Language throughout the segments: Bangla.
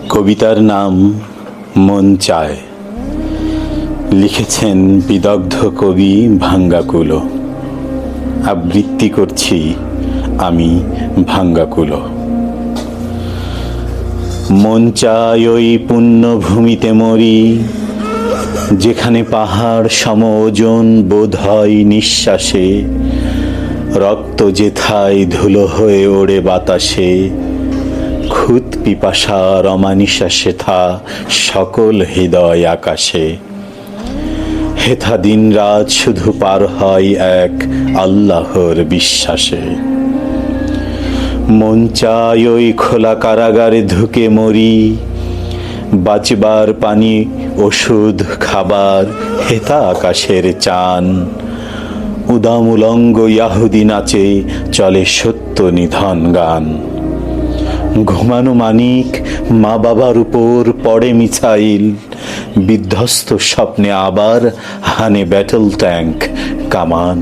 কবিতার নাম মন চায়। লিখেছেন বিদগ্ধ কবি ভাঙ্গাকুলো। আবৃত্তি করছি আমি ভাঙ্গাকুলো। মন চায় ওই পুণ্যভূমিতে মরি, যেখানে পাহাড় সম ওজন বোধ হয় নিঃশ্বাসে, রক্ত যেথায় ধুলো হয়ে ওড়ে বাতাসে, খুদ পিপাসার অমানিসা সেথা সকল হৃদয় আকাশে। হেথা দিন রাত শুধু পার হয় এক আল্লাহর বিশ্বাসে। মন চায় ওই খোলা কারাগারে ঢুকে মরি, বাঁচবার পানি ওষুধ খাবার হেথা আকাশের চান। উদাম উলঙ্গ ইয়াহুদি নাচে চলে সত্য নিধন গান। ঘুমানো মানিক মা বাবার উপর পড়ে মিসাইল, বিধ্বস্ত স্বপ্নে আবার হানে ব্যাটল ট্যাঙ্ক কামান।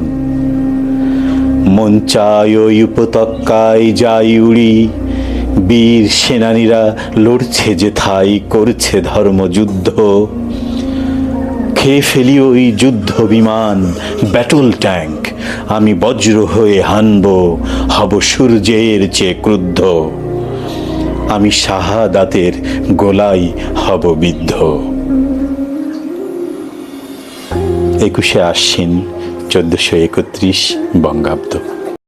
মন চায় ওই উপত্যকায় যাই উড়ি, বীর সেনানীরা লড়ছে যেথায় করছে ধর্মযুদ্ধ। খেয়ে ফেলি ওই যুদ্ধ বিমান ব্যাটল ট্যাঙ্ক, আমি বজ্র হয়ে হানব, হব সূর্যের চেয়ে ক্রুদ্ধ। আমি শাহাদাতের গোলাই হব বিদ্ধ। 21শে আশ্বিন 1431 বঙ্গাব্দ।